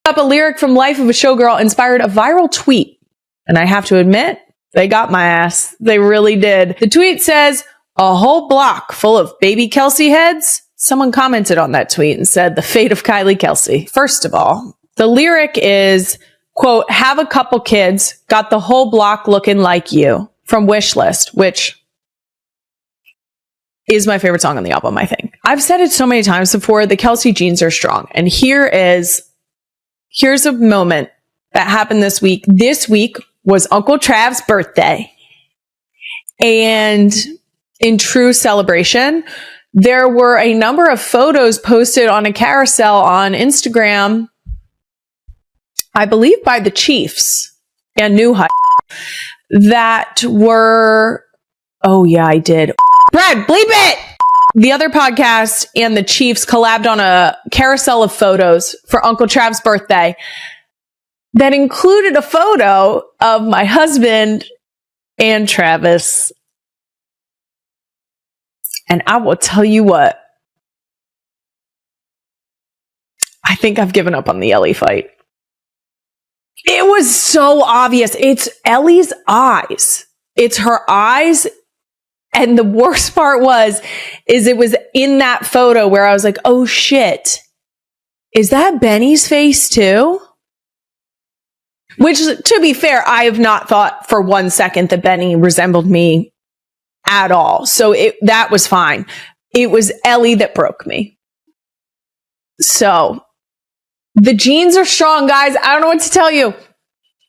Up a lyric from Life of a Showgirl inspired a viral tweet. And I have to admit, they got my ass. They really did. The tweet says, a whole block full of baby Kelce heads. Someone commented on that tweet and said, the fate of Kylie Kelce. First of all, the lyric is, quote, have a couple kids, got the whole block looking like you, from Wishlist, which is my favorite song on the album, I think. I've said it so many times before, the Kelce genes are strong. And here's a moment that happened this week. This week was Uncle Trav's birthday. And in true celebration, there were a number of photos posted on a carousel on Instagram, I believe by the Chiefs and New High, that were, oh yeah, I did. Brad, bleep it! The other podcast and the Chiefs collabed on a carousel of photos for Uncle Trav's birthday that included a photo of my husband and Travis. And I will tell you what, I think I've given up on the Ellie fight. It was so obvious. It's Ellie's eyes. It's her eyes. And the worst part is it was in that photo where I was like, oh shit, is that Benny's face too? Which, to be fair, I have not thought for 1 second that Benny resembled me at all. So that was fine. It was Ellie that broke me. So the genes are strong, guys. I don't know what to tell you.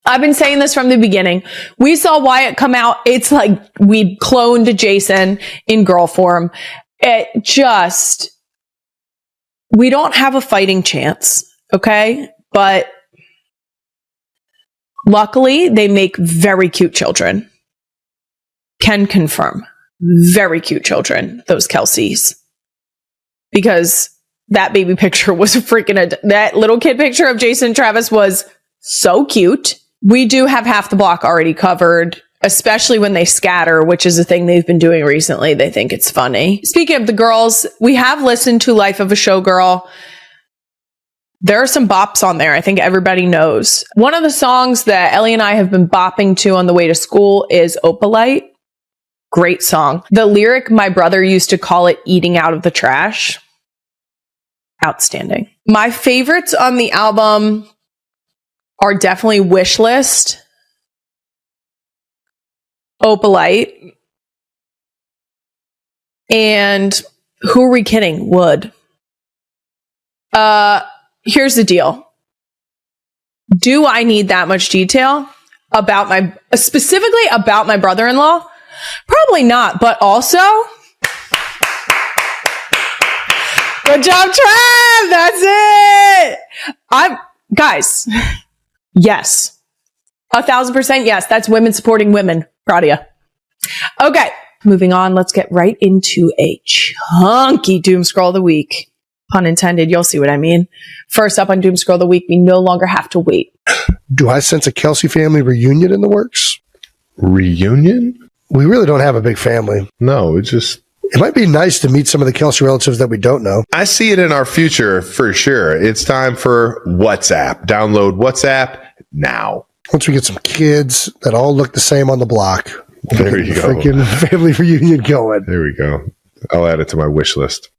I've been saying this from the beginning. We saw Wyatt come out. It's like we cloned Jason in girl form. We don't have a fighting chance. Okay. But luckily they make very cute children. Can confirm. Very cute children, those Kelces. Because that baby picture was that little kid picture of Jason and Travis was so cute. We do have half the block already covered, especially when they scatter, which is a thing they've been doing recently. They think it's funny. Speaking of the girls, we have listened to Life of a Showgirl. There are some bops on there. I think everybody knows. One of the songs that Ellie and I have been bopping to on the way to school is Opalite. Great song. The lyric, my brother used to call it eating out of the trash. Outstanding. My favorites on the album are definitely Wishlist, Opalite, and who are we kidding? Wood. Here's the deal. Do I need that much detail specifically about my brother-in-law? Probably not, but also, good job, Trav! That's it! Guys, yes. 1,000% yes. That's women supporting women. Proud of you. Okay, moving on. Let's get right into a chunky doom scroll of the week. Pun intended. You'll see what I mean. First up on doom scroll of the week, we no longer have to wait. Do I sense a Kelce family reunion in the works? Reunion? We really don't have a big family. No, it might be nice to meet some of the Kelce relatives that we don't know. I see it in our future for sure. It's time for WhatsApp. Download WhatsApp now. Once we get some kids that all look the same on the block. There you go. Freaking family reunion going. There we go. I'll add it to my wish list.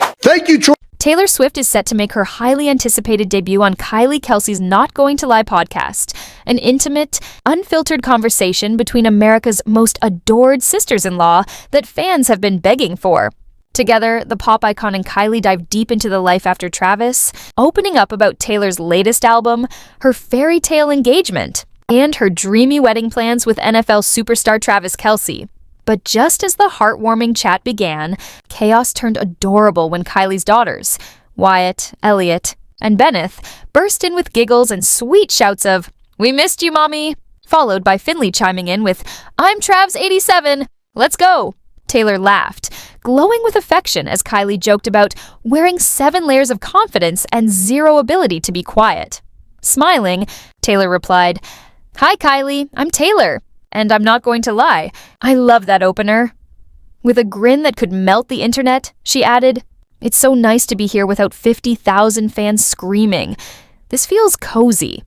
Thank you, Troy. Taylor Swift is set to make her highly anticipated debut on Kylie Kelce's Not Going to Lie podcast, an intimate, unfiltered conversation between America's most adored sisters-in-law that fans have been begging for. Together, the pop icon and Kylie dive deep into the life after Travis, opening up about Taylor's latest album, her fairy tale engagement, and her dreamy wedding plans with NFL superstar Travis Kelce. But just as the heartwarming chat began, chaos turned adorable when Kylie's daughters, Wyatt, Elliot, and Benneth, burst in with giggles and sweet shouts of, "We missed you, Mommy!" followed by Finley chiming in with, "I'm Trav's 87! Let's go!" Taylor laughed, glowing with affection as Kylie joked about wearing 7 layers of confidence and 0 ability to be quiet. Smiling, Taylor replied, "Hi, Kylie, I'm Taylor. And I'm not going to lie, I love that opener." With a grin that could melt the internet, she added, "It's so nice to be here without 50,000 fans screaming. This feels cozy.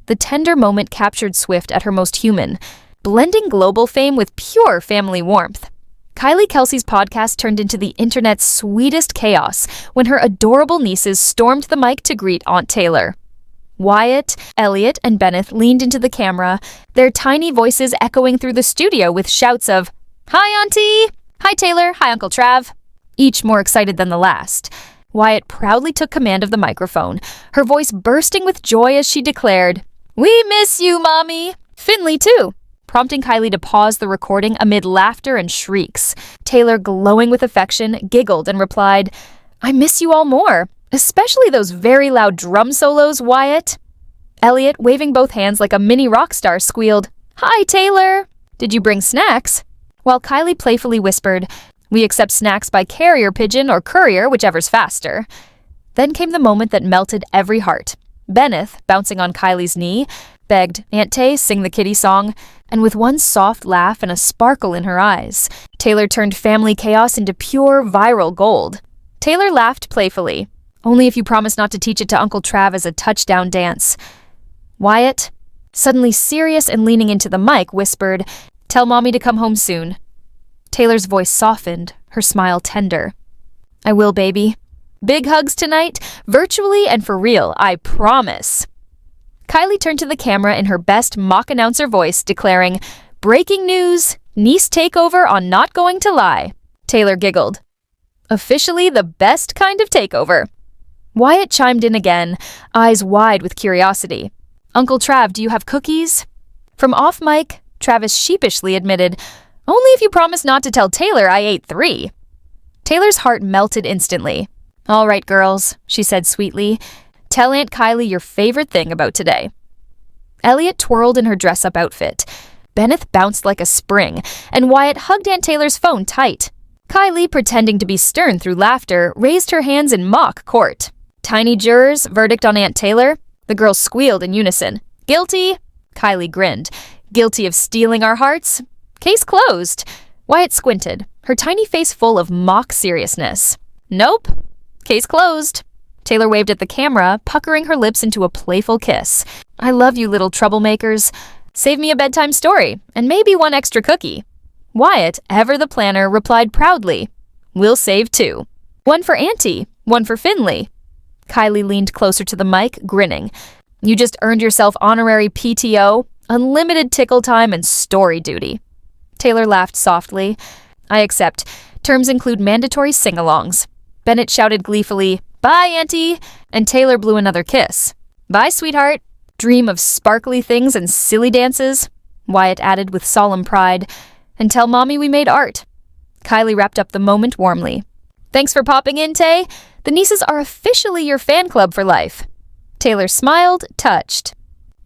The tender moment captured Swift at her most human, blending global fame with pure family warmth. Kylie Kelce's podcast turned into the internet's sweetest chaos when her adorable nieces stormed the mic to greet Aunt Taylor. Wyatt, Elliot, and Bennett leaned into the camera, their tiny voices echoing through the studio with shouts of, "Hi, Auntie! Hi, Taylor! Hi, Uncle Trav!" Each more excited than the last. Wyatt proudly took command of the microphone, her voice bursting with joy as she declared, "We miss you, Mommy!" Finley, too, prompting Kylie to pause the recording amid laughter and shrieks. Taylor, glowing with affection, giggled and replied, "I miss you all more, especially those very loud drum solos, Wyatt." Elliot, waving both hands like a mini rock star, squealed, "Hi, Taylor! Did you bring snacks?" While Kylie playfully whispered, "We accept snacks by carrier pigeon or courier, whichever's faster." Then came the moment that melted every heart. Bennett, bouncing on Kylie's knee, begged, "Aunt Tay, sing the kitty song," and with one soft laugh and a sparkle in her eyes, Taylor turned family chaos into pure viral gold. Taylor laughed playfully, "Only if you promise not to teach it to Uncle Trav as a touchdown dance." Wyatt, suddenly serious and leaning into the mic, whispered, "Tell Mommy to come home soon." Taylor's voice softened, her smile tender. "I will, baby. Big hugs tonight, virtually and for real, I promise." Kylie turned to the camera in her best mock announcer voice, declaring, "Breaking news, niece takeover on Not Going to Lie." Taylor giggled. "Officially the best kind of takeover." Wyatt chimed in again, eyes wide with curiosity. "Uncle Trav, do you have cookies?" From off mic, Travis sheepishly admitted, "Only if you promise not to tell Taylor I ate 3. Taylor's heart melted instantly. "All right, girls," she said sweetly. "Tell Aunt Kylie your favorite thing about today." Elliot twirled in her dress-up outfit. Bennett bounced like a spring, and Wyatt hugged Aunt Taylor's phone tight. Kylie, pretending to be stern through laughter, raised her hands in mock court. Tiny jurors, verdict on Aunt Taylor. The girls squealed in unison. "Guilty." Kylie grinned. "Guilty of stealing our hearts?" "Case closed." Wyatt squinted, her tiny face full of mock seriousness. "Nope. Case closed." Taylor waved at the camera, puckering her lips into a playful kiss. "I love you, little troublemakers. Save me a bedtime story, and maybe one extra cookie." Wyatt, ever the planner, replied proudly, "We'll save 2. One for Auntie, one for Finley." Kylie leaned closer to the mic, grinning. "You just earned yourself honorary PTO, unlimited tickle time, and story duty." Taylor laughed softly. "I accept. Terms include mandatory sing-alongs." Bennett shouted gleefully, "Bye, Auntie!" and Taylor blew another kiss. "Bye, sweetheart. Dream of sparkly things and silly dances," Wyatt added with solemn pride. "And tell Mommy we made art." Kylie wrapped up the moment warmly. "Thanks for popping in, Tay. The nieces are officially your fan club for life." Taylor smiled, touched.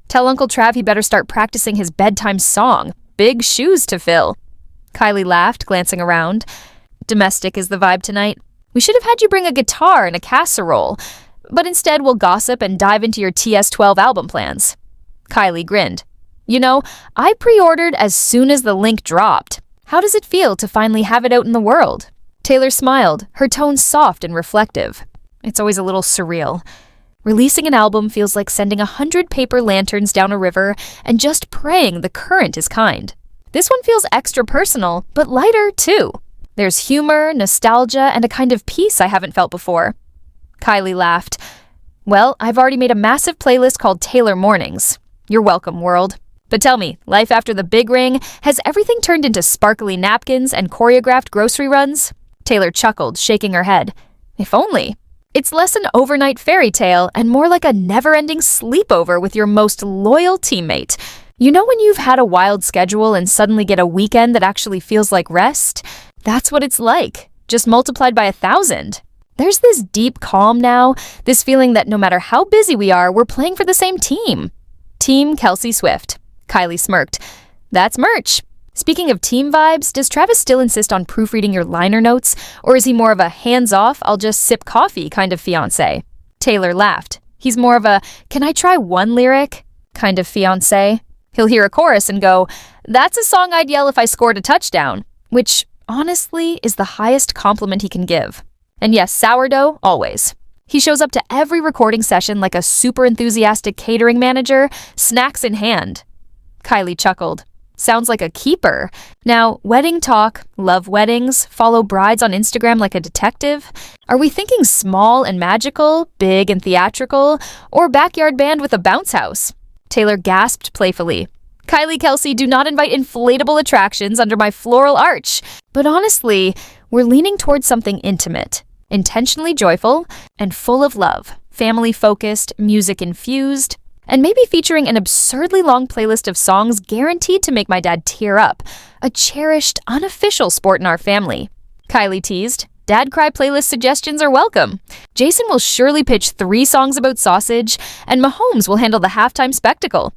"Tell Uncle Trav he better start practicing his bedtime song. Big shoes to fill." Kylie laughed, glancing around. "Domestic is the vibe tonight. We should have had you bring a guitar and a casserole, but instead we'll gossip and dive into your TS12 album plans." Kylie grinned. "You know, I pre-ordered as soon as the link dropped. How does it feel to finally have it out in the world?" Taylor smiled, her tone soft and reflective. "It's always a little surreal. Releasing an album feels like sending 100 paper lanterns down a river and just praying the current is kind. This one feels extra personal, but lighter too. There's humor, nostalgia, and a kind of peace I haven't felt before." Kylie laughed. "Well, I've already made a massive playlist called Taylor Mornings. You're welcome, world. But tell me, life after the big ring, has everything turned into sparkly napkins and choreographed grocery runs?" Taylor chuckled, shaking her head. "If only. It's less an overnight fairy tale and more like a never-ending sleepover with your most loyal teammate. You know when you've had a wild schedule and suddenly get a weekend that actually feels like rest? That's what it's like, just multiplied by 1,000. There's this deep calm now, this feeling that no matter how busy we are, we're playing for the same team. Team Kelce Swift." Kylie smirked. "That's merch. Speaking of team vibes, does Travis still insist on proofreading your liner notes, or is he more of a hands-off, I'll just sip coffee kind of fiancé?" Taylor laughed. "He's more of a, can I try one lyric kind of fiancé. He'll hear a chorus and go, that's a song I'd yell if I scored a touchdown, which honestly is the highest compliment he can give. And yes, sourdough, always. He shows up to every recording session like a super enthusiastic catering manager, snacks in hand. Kylie chuckled. Sounds like a keeper. Now, wedding talk, love weddings, follow brides on Instagram like a detective? Are we thinking small and magical, big and theatrical, or backyard band with a bounce house? Taylor gasped playfully. Kylie Kelce, do not invite inflatable attractions under my floral arch. But honestly, we're leaning towards something intimate, intentionally joyful, and full of love, family-focused, music-infused, and maybe featuring an absurdly long playlist of songs guaranteed to make my dad tear up, a cherished, unofficial sport in our family. Kylie teased, Dad Cry playlist suggestions are welcome. Jason will surely pitch 3 songs about sausage, and Mahomes will handle the halftime spectacle.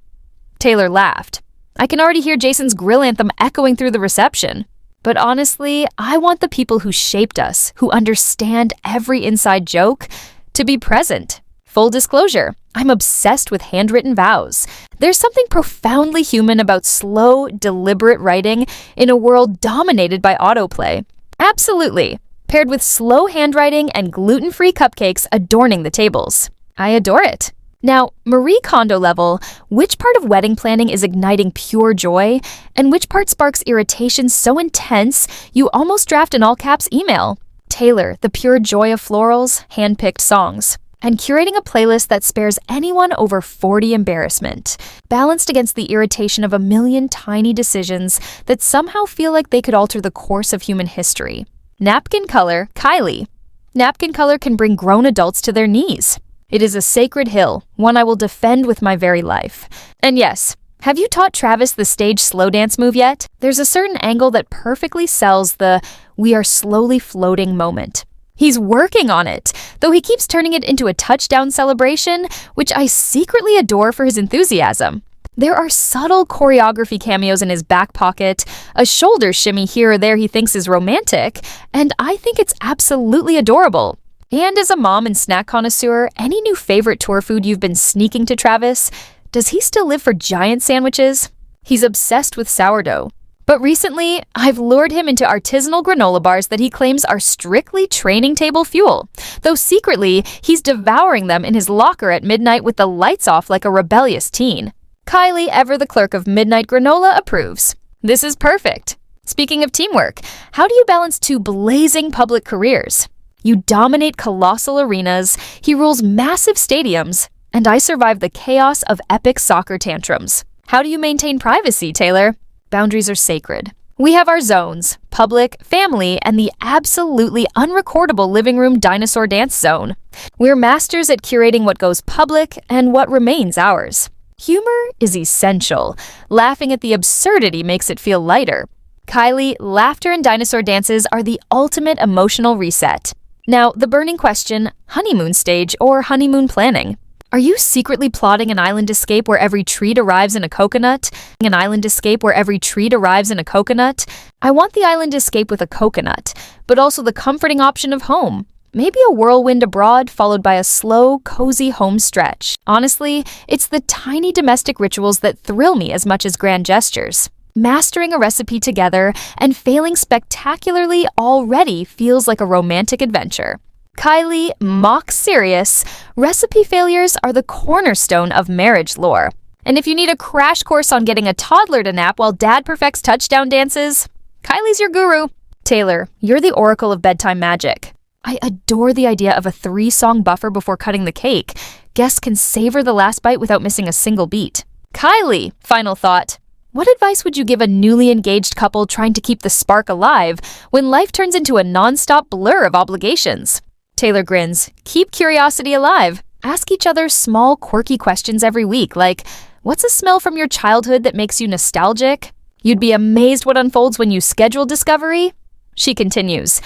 Taylor laughed. I can already hear Jason's grill anthem echoing through the reception. But honestly, I want the people who shaped us, who understand every inside joke, to be present. Full disclosure, I'm obsessed with handwritten vows. There's something profoundly human about slow, deliberate writing in a world dominated by autoplay. Absolutely. Paired with slow handwriting and gluten-free cupcakes adorning the tables. I adore it. Now, Marie Kondo level, which part of wedding planning is igniting pure joy, and which part sparks irritation so intense you almost draft an all-caps email? Taylor, the pure joy of florals, hand-picked songs, and curating a playlist that spares anyone over 40 embarrassment, balanced against the irritation of a million tiny decisions that somehow feel like they could alter the course of human history. Napkin color, Kylie. Napkin color can bring grown adults to their knees. It is a sacred hill, one I will defend with my very life. And yes, have you taught Travis the stage slow dance move yet? There's a certain angle that perfectly sells the "we are slowly floating" moment. He's working on it, though he keeps turning it into a touchdown celebration, which I secretly adore for his enthusiasm. There are subtle choreography cameos in his back pocket, a shoulder shimmy here or there he thinks is romantic, and I think it's absolutely adorable. And as a mom and snack connoisseur, any new favorite tour food you've been sneaking to Travis? Does he still live for giant sandwiches? He's obsessed with sourdough. But recently, I've lured him into artisanal granola bars that he claims are strictly training table fuel, though secretly, he's devouring them in his locker at midnight with the lights off like a rebellious teen. Kylie, ever the clerk of midnight granola, approves. This is perfect. Speaking of teamwork, how do you balance 2 blazing public careers? You dominate colossal arenas, he rules massive stadiums, and I survive the chaos of epic soccer tantrums. How do you maintain privacy, Taylor? Boundaries are sacred. We have our zones, public, family, and the absolutely unrecordable living room dinosaur dance zone. We're masters at curating what goes public and what remains ours. Humor is essential. Laughing at the absurdity makes it feel lighter. Kylie, laughter and dinosaur dances are the ultimate emotional reset. Now, the burning question, honeymoon stage or honeymoon planning. Are you secretly plotting an island escape where every treat arrives in a coconut? An island escape where every treat arrives in a coconut? I want the island escape with a coconut, but also the comforting option of home. Maybe a whirlwind abroad followed by a slow, cozy home stretch. Honestly, it's the tiny domestic rituals that thrill me as much as grand gestures. Mastering a recipe together and failing spectacularly already feels like a romantic adventure. Kylie, mock serious, recipe failures are the cornerstone of marriage lore. And if you need a crash course on getting a toddler to nap while dad perfects touchdown dances, Kylie's your guru. Taylor, you're the oracle of bedtime magic. I adore the idea of a 3-song buffer before cutting the cake. Guests can savor the last bite without missing a single beat. Kylie, final thought. What advice would you give a newly engaged couple trying to keep the spark alive when life turns into a non-stop blur of obligations? Taylor grins. Keep curiosity alive. Ask each other small, quirky questions every week, like, what's a smell from your childhood that makes you nostalgic? You'd be amazed what unfolds when you schedule discovery. She continues.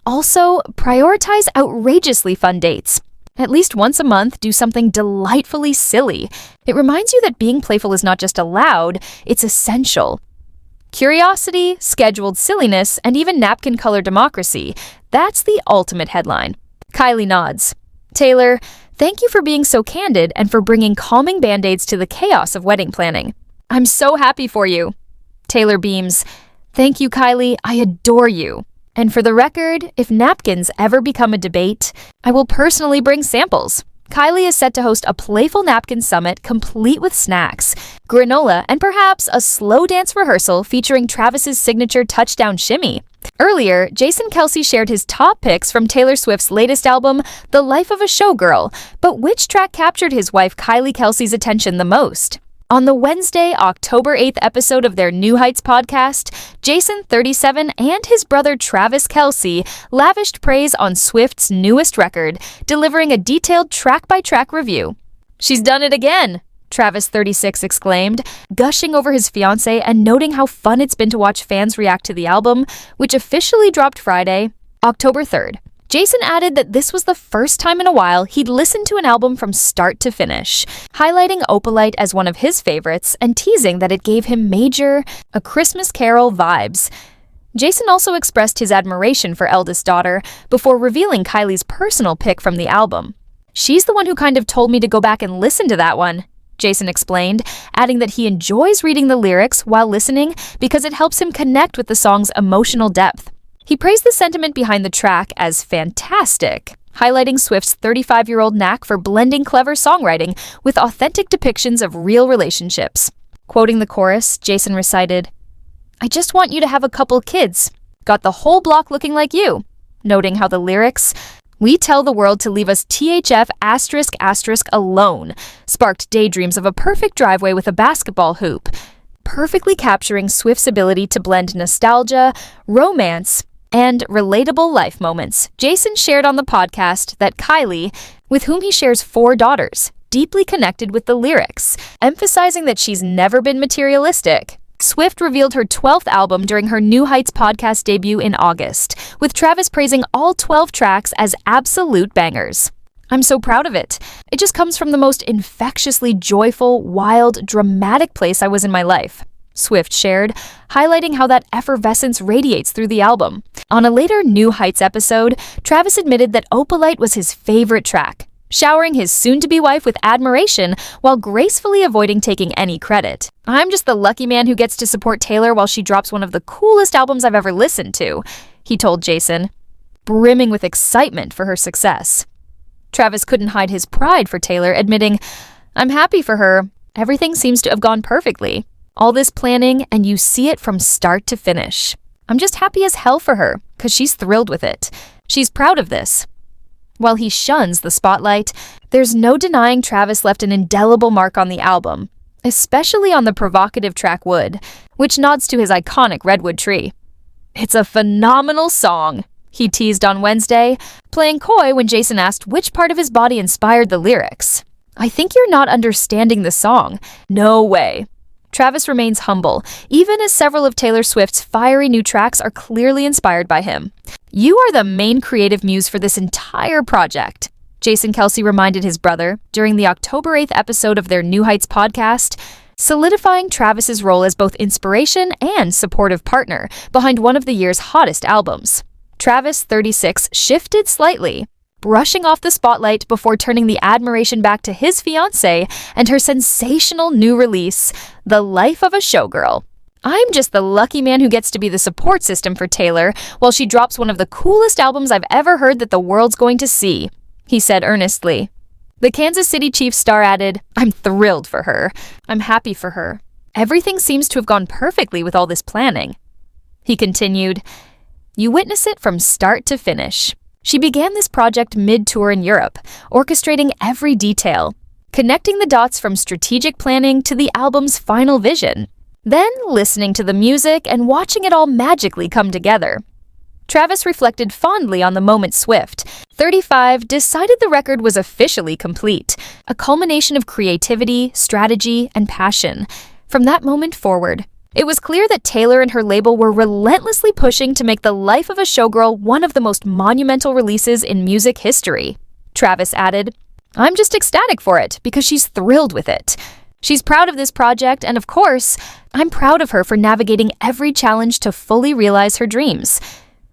Also, prioritize outrageously fun dates. At least once a month, do something delightfully silly. It reminds you that being playful is not just allowed, it's essential. Curiosity, scheduled silliness, and even napkin-color democracy. That's the ultimate headline. Kylie nods. Taylor, thank you for being so candid and for bringing calming band-aids to the chaos of wedding planning. I'm so happy for you. Taylor beams. Thank you, Kylie. I adore you. And for the record, if napkins ever become a debate, I will personally bring samples. Kylie is set to host a playful napkin summit complete with snacks, granola, and perhaps a slow dance rehearsal featuring Travis's signature touchdown shimmy. Earlier, Jason Kelce shared his top picks from Taylor Swift's latest album, The Life of a Showgirl, but which track captured his wife Kylie Kelce's attention the most? On the Wednesday, October 8th episode of their New Heights podcast, Jason, 37, and his brother Travis Kelce lavished praise on Swift's newest record, delivering a detailed track-by-track review. "She's done it again!" Travis, 36, exclaimed, gushing over his fiancée and noting how fun it's been to watch fans react to the album, which officially dropped Friday, October 3rd. Jason added that this was the first time in a while he'd listened to an album from start to finish, highlighting Opalite as one of his favorites and teasing that it gave him major A Christmas Carol vibes. Jason also expressed his admiration for eldest daughter before revealing Kylie's personal pick from the album. "She's the one who kind of told me to go back and listen to that one," Jason explained, adding that he enjoys reading the lyrics while listening because it helps him connect with the song's emotional depth. He praised the sentiment behind the track as fantastic, highlighting Swift's 35-year-old knack for blending clever songwriting with authentic depictions of real relationships. Quoting the chorus, Jason recited, "I just want you to have a couple kids. Got the whole block looking like you," noting how the lyrics, "We tell the world to leave us THF *** alone," sparked daydreams of a perfect driveway with a basketball hoop, perfectly capturing Swift's ability to blend nostalgia, romance, and relatable life moments. Jason shared on the podcast that Kylie, with whom he shares 4 daughters, deeply connected with the lyrics, emphasizing that she's never been materialistic. Swift revealed her 12th album during her New Heights podcast debut in August, with Travis praising all 12 tracks as absolute bangers. "I'm so proud of it. It just comes from the most infectiously joyful, wild, dramatic place I was in my life," Swift shared, highlighting how that effervescence radiates through the album. On a later New Heights episode, Travis admitted that Opalite was his favorite track, showering his soon-to-be wife with admiration while gracefully avoiding taking any credit. "I'm just the lucky man who gets to support Taylor while she drops one of the coolest albums I've ever listened to," he told Jason, brimming with excitement for her success. Travis couldn't hide his pride for Taylor, admitting, "I'm happy for her. Everything seems to have gone perfectly. All this planning, and you see it from start to finish. I'm just happy as hell for her, because she's thrilled with it. She's proud of this." While he shuns the spotlight, there's no denying Travis left an indelible mark on the album, especially on the provocative track Wood, which nods to his iconic redwood tree. "It's a phenomenal song," he teased on Wednesday, playing coy when Jason asked which part of his body inspired the lyrics. "I think you're not understanding the song." "No way." Travis remains humble, even as several of Taylor Swift's fiery new tracks are clearly inspired by him. "You are the main creative muse for this entire project," Jason Kelce reminded his brother during the October 8th episode of their New Heights podcast, solidifying Travis's role as both inspiration and supportive partner behind one of the year's hottest albums. Travis, 36, shifted slightly, brushing off the spotlight before turning the admiration back to his fiancée and her sensational new release, The Life of a Showgirl. "I'm just the lucky man who gets to be the support system for Taylor while she drops one of the coolest albums I've ever heard that the world's going to see," he said earnestly. The Kansas City Chiefs star added, "I'm thrilled for her. I'm happy for her. Everything seems to have gone perfectly with all this planning." He continued, "You witness it from start to finish. She began this project mid-tour in Europe, orchestrating every detail, connecting the dots from strategic planning to the album's final vision, then listening to the music and watching it all magically come together." Travis reflected fondly on the moment Swift, 35, decided the record was officially complete, a culmination of creativity, strategy, and passion. From that moment forward, it was clear that Taylor and her label were relentlessly pushing to make The Life of a Showgirl one of the most monumental releases in music history. Travis added, "I'm just ecstatic for it because she's thrilled with it. She's proud of this project, and of course, I'm proud of her for navigating every challenge to fully realize her dreams."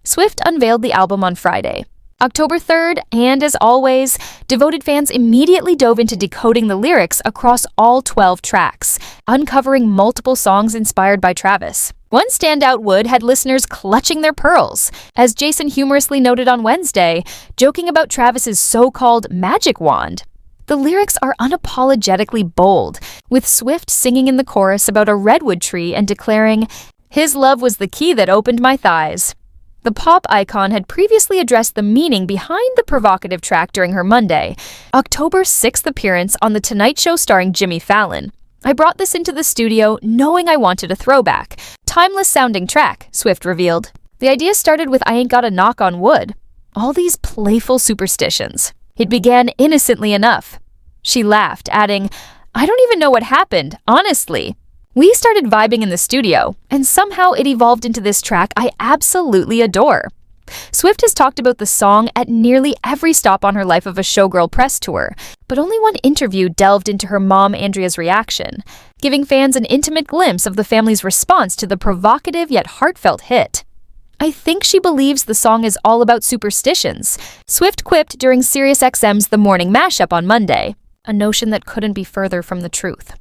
Swift unveiled the album on Friday, October 3rd, and as always, devoted fans immediately dove into decoding the lyrics across all 12 tracks, uncovering multiple songs inspired by Travis. One standout would had listeners clutching their pearls, as Jason humorously noted on Wednesday, joking about Travis's so-called magic wand. The lyrics are unapologetically bold, with Swift singing in the chorus about a redwood tree and declaring, "His love was the key that opened my thighs." The pop icon had previously addressed the meaning behind the provocative track during her Monday, October 6th appearance on The Tonight Show starring Jimmy Fallon. "I brought this into the studio knowing I wanted a throwback. Timeless-sounding track," Swift revealed. "The idea started with I Ain't Got a Knock on Wood. All these playful superstitions. It began innocently enough." She laughed, adding, "I don't even know what happened, honestly. We started vibing in the studio, and somehow it evolved into this track I absolutely adore." Swift has talked about the song at nearly every stop on her Life of a Showgirl press tour, but only one interview delved into her mom Andrea's reaction, giving fans an intimate glimpse of the family's response to the provocative yet heartfelt hit. "I think she believes the song is all about superstitions," Swift quipped during SiriusXM's The Morning Mashup on Monday, a notion that couldn't be further from the truth.